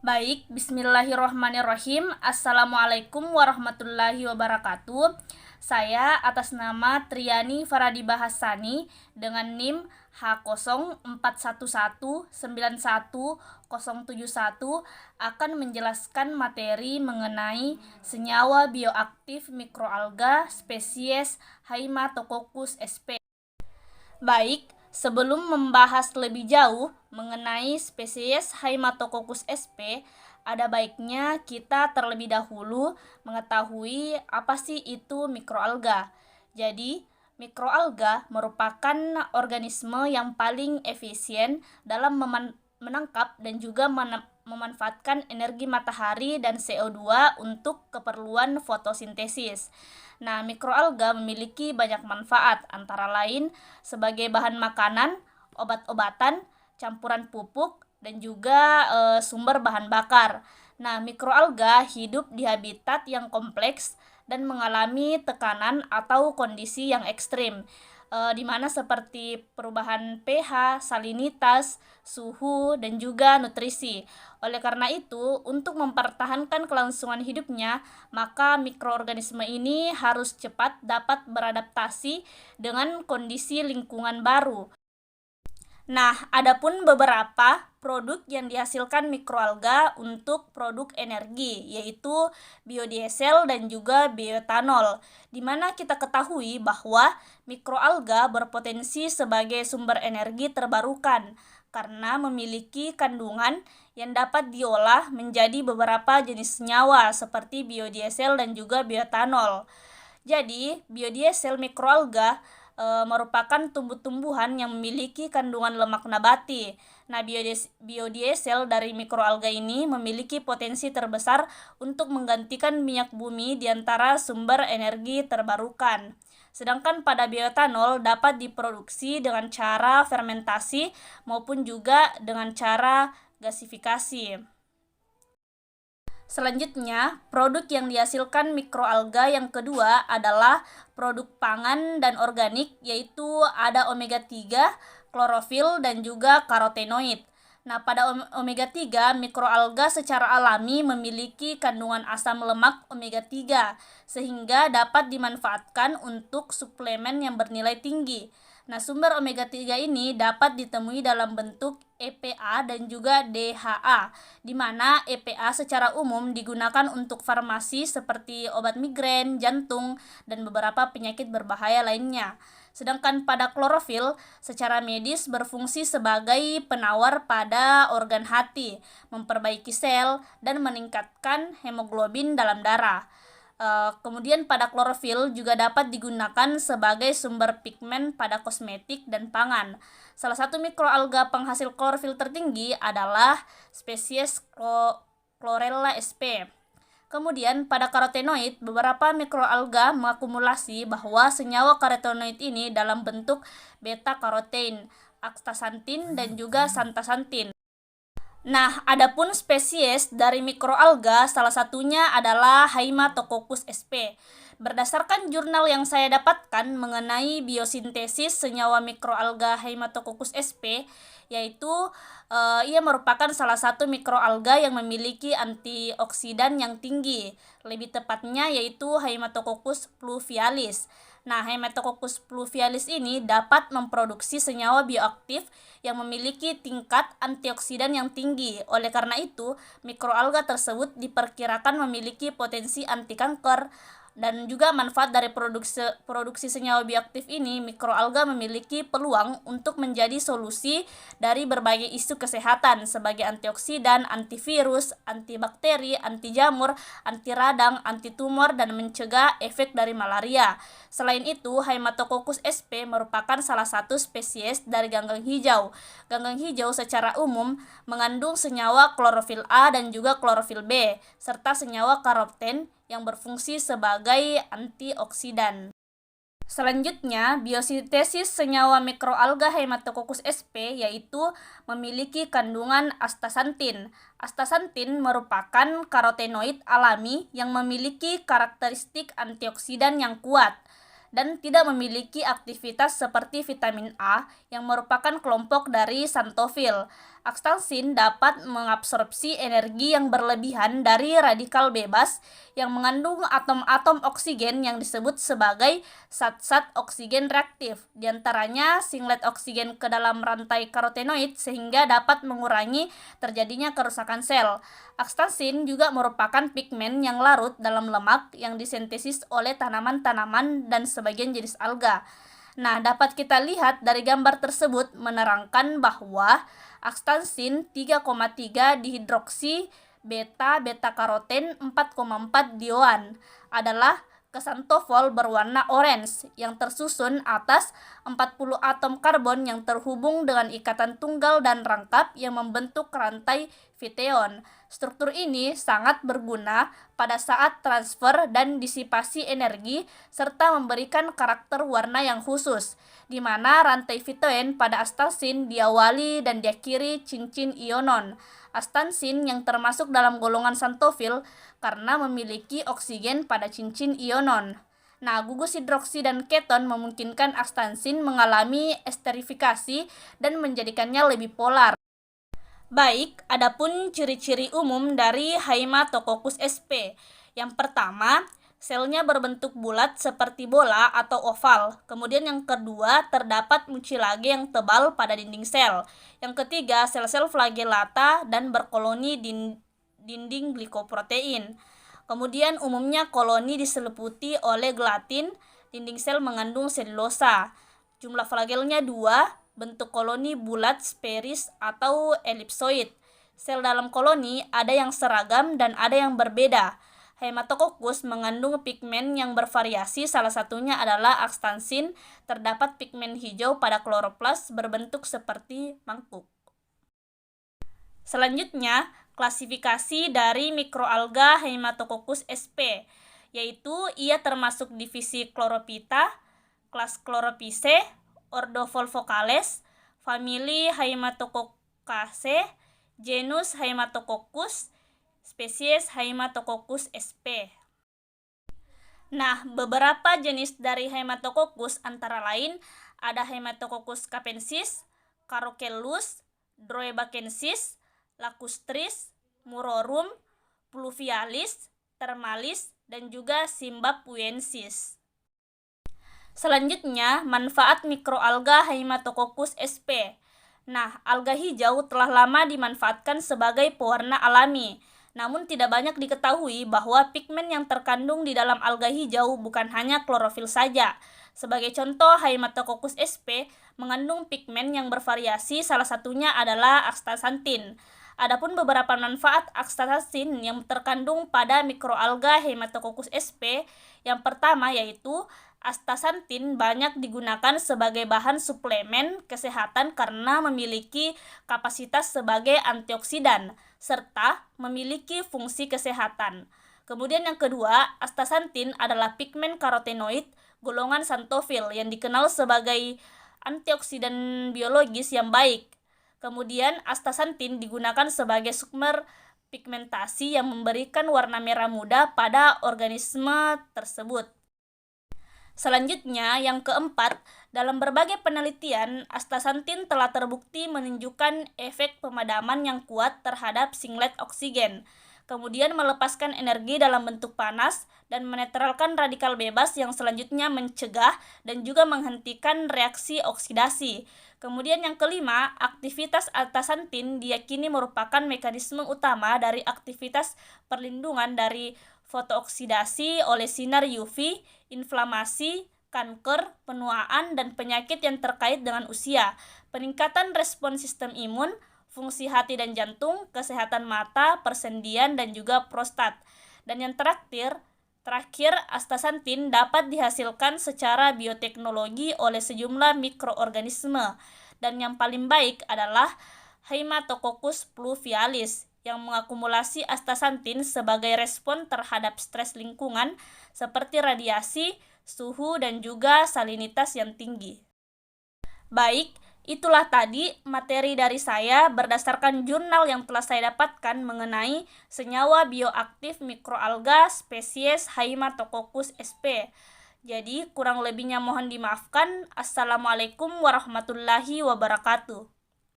Baik, bismillahirrahmanirrahim. Assalamualaikum warahmatullahi wabarakatuh. Saya atas nama Triani Faradiba Hassani dengan NIM H0119191071 akan menjelaskan materi mengenai senyawa bioaktif mikroalga spesies Haematococcus sp. Baik, sebelum membahas lebih jauh mengenai spesies Haematococcus sp, ada baiknya kita terlebih dahulu mengetahui apa sih itu mikroalga. Jadi, mikroalga merupakan organisme yang paling efisien dalam menangkap dan juga memanfaatkan energi matahari dan CO2 untuk keperluan fotosintesis. Nah, mikroalga memiliki banyak manfaat, antara lain sebagai bahan makanan, obat-obatan, campuran pupuk, dan juga sumber bahan bakar. Nah, mikroalga hidup di habitat yang kompleks dan mengalami tekanan atau kondisi yang ekstrim, di mana seperti perubahan pH, salinitas, suhu, dan juga nutrisi. Oleh karena itu, untuk mempertahankan kelangsungan hidupnya, maka mikroorganisme ini harus cepat dapat beradaptasi dengan kondisi lingkungan baru. Nah, adapun beberapa produk yang dihasilkan mikroalga untuk produk energi, yaitu biodiesel dan juga bioetanol, di mana kita ketahui bahwa mikroalga berpotensi sebagai sumber energi terbarukan karena memiliki kandungan yang dapat diolah menjadi beberapa jenis senyawa seperti biodiesel dan juga bioetanol. Jadi, biodiesel mikroalga merupakan tumbuh-tumbuhan yang memiliki kandungan lemak nabati. Nah, biodiesel dari mikroalga ini memiliki potensi terbesar untuk menggantikan minyak bumi di antara sumber energi terbarukan. Sedangkan pada bioetanol dapat diproduksi dengan cara fermentasi maupun juga dengan cara gasifikasi. Selanjutnya, produk yang dihasilkan mikroalga yang kedua adalah produk pangan dan organik, yaitu ada omega 3, klorofil, dan juga karotenoid. Nah, pada omega 3, mikroalga secara alami memiliki kandungan asam lemak omega 3, sehingga dapat dimanfaatkan untuk suplemen yang bernilai tinggi. Nah, sumber omega 3 ini dapat ditemui dalam bentuk EPA dan juga DHA, di mana EPA secara umum digunakan untuk farmasi seperti obat migrain, jantung, dan beberapa penyakit berbahaya lainnya. Sedangkan pada klorofil secara medis berfungsi sebagai penawar pada organ hati, memperbaiki sel, dan meningkatkan hemoglobin dalam darah. Kemudian pada klorofil juga dapat digunakan sebagai sumber pigmen pada kosmetik dan pangan. Salah satu mikroalga penghasil klorofil tertinggi adalah spesies Chlorella sp. Kemudian pada karotenoid, beberapa mikroalga mengakumulasi bahwa senyawa karotenoid ini dalam bentuk beta-karoten, astaxanthin, dan juga santaxanthin. Nah, adapun spesies dari mikroalga salah satunya adalah Haematococcus sp. Berdasarkan jurnal yang saya dapatkan mengenai biosintesis senyawa mikroalga Haematococcus sp, yaitu ia merupakan salah satu mikroalga yang memiliki antioksidan yang tinggi, lebih tepatnya yaitu Haematococcus pluvialis. Nah, Haematococcus pluvialis ini dapat memproduksi senyawa bioaktif yang memiliki tingkat antioksidan yang tinggi. Oleh karena itu, mikroalga tersebut diperkirakan memiliki potensi anti kanker. Dan juga manfaat dari produksi senyawa bioaktif ini, mikroalga memiliki peluang untuk menjadi solusi dari berbagai isu kesehatan sebagai antioksidan, antivirus, antibakteri, anti jamur, anti radang, anti tumor, dan mencegah efek dari malaria. Selain itu, Haematococcus sp merupakan salah satu spesies dari ganggang hijau. Ganggang hijau secara umum mengandung senyawa klorofil A dan juga klorofil B, serta senyawa karoten yang berfungsi sebagai antioksidan. Selanjutnya, biosintesis senyawa mikroalga Haematococcus sp yaitu memiliki kandungan astaxanthin. Astaxanthin merupakan karotenoid alami yang memiliki karakteristik antioksidan yang kuat dan tidak memiliki aktivitas seperti vitamin A yang merupakan kelompok dari xanthofil. Astaxanthin dapat mengabsorpsi energi yang berlebihan dari radikal bebas yang mengandung atom-atom oksigen yang disebut sebagai zat-zat oksigen reaktif, diantaranya singlet oksigen ke dalam rantai karotenoid sehingga dapat mengurangi terjadinya kerusakan sel. Astaxanthin juga merupakan pigmen yang larut dalam lemak yang disintesis oleh tanaman-tanaman dan sebagian jenis alga. Nah, dapat kita lihat dari gambar tersebut menerangkan bahwa astaxanthin 3,3 dihidroksi beta karoten 4,4 dioan adalah kesantofol berwarna orange yang tersusun atas 40 atom karbon yang terhubung dengan ikatan tunggal dan rangkap yang membentuk rantai fiteon. Struktur ini sangat berguna pada saat transfer dan disipasi energi serta memberikan karakter warna yang khusus, di mana rantai fiteon pada astaxanthin diawali dan diakhiri cincin ionon. Astaxanthin yang termasuk dalam golongan xanthofil karena memiliki oksigen pada cincin ionon. Nah, gugus hidroksi dan keton memungkinkan astaxanthin mengalami esterifikasi dan menjadikannya lebih polar. Baik, adapun ciri-ciri umum dari Haematococcus sp. Yang pertama, selnya berbentuk bulat seperti bola atau oval. Kemudian yang kedua, terdapat mucilage yang tebal pada dinding sel. Yang ketiga, sel-sel flagellata dan berkoloni di dinding glikoprotein. Kemudian umumnya koloni diseliputi oleh gelatin, dinding sel mengandung selulosa. Jumlah flagelnya 2, bentuk koloni bulat sferis atau elipsoid. Sel dalam koloni ada yang seragam dan ada yang berbeda. Haematococcus mengandung pigmen yang bervariasi, salah satunya adalah astaxanthin. Terdapat pigmen hijau pada kloroplas berbentuk seperti mangkuk. Selanjutnya, klasifikasi dari mikroalga Haematococcus sp, yaitu ia termasuk divisi Chlorophyta, kelas Chlorophyceae, ordo Volvocales, famili Haematococcaceae, genus Haematococcus, spesies Haematococcus sp. Nah, beberapa jenis dari Haematococcus antara lain ada Haematococcus capensis, Carocelus, Droebacensis, Lacustris, Murorum, Pluvialis, Thermalis, dan juga Zimbabwensis. Selanjutnya, manfaat mikroalga Haematococcus sp. Nah, alga hijau telah lama dimanfaatkan sebagai pewarna alami. Namun tidak banyak diketahui bahwa pigmen yang terkandung di dalam alga hijau bukan hanya klorofil saja. Sebagai contoh, Haematococcus sp mengandung pigmen yang bervariasi, salah satunya adalah astaxanthin. Adapun beberapa manfaat astaxanthin yang terkandung pada mikroalga Haematococcus sp, yang pertama yaitu astaxanthin banyak digunakan sebagai bahan suplemen kesehatan karena memiliki kapasitas sebagai antioksidan serta memiliki fungsi kesehatan. Kemudian yang kedua, astaxanthin adalah pigmen karotenoid golongan xanthofil yang dikenal sebagai antioksidan biologis yang baik. Kemudian astaxanthin digunakan sebagai sumber pigmentasi yang memberikan warna merah muda pada organisme tersebut. Selanjutnya, yang keempat, dalam berbagai penelitian, astaxanthin telah terbukti menunjukkan efek pemadaman yang kuat terhadap singlet oksigen, kemudian melepaskan energi dalam bentuk panas dan menetralkan radikal bebas yang selanjutnya mencegah dan juga menghentikan reaksi oksidasi. Kemudian yang kelima, aktivitas astaxanthin diyakini merupakan mekanisme utama dari aktivitas perlindungan dari fotooksidasi oleh sinar UV, inflamasi, kanker, penuaan, dan penyakit yang terkait dengan usia, peningkatan respon sistem imun, fungsi hati dan jantung, kesehatan mata, persendian, dan juga prostat. Dan yang terakhir, astaxanthin dapat dihasilkan secara bioteknologi oleh sejumlah mikroorganisme. Dan yang paling baik adalah Haematococcus pluvialis yang mengakumulasi astaxanthin sebagai respon terhadap stres lingkungan seperti radiasi, suhu, dan juga salinitas yang tinggi. Baik, itulah tadi materi dari saya berdasarkan jurnal yang telah saya dapatkan mengenai senyawa bioaktif mikroalga spesies Haematococcus sp. Jadi, kurang lebihnya mohon dimaafkan. Assalamualaikum warahmatullahi wabarakatuh.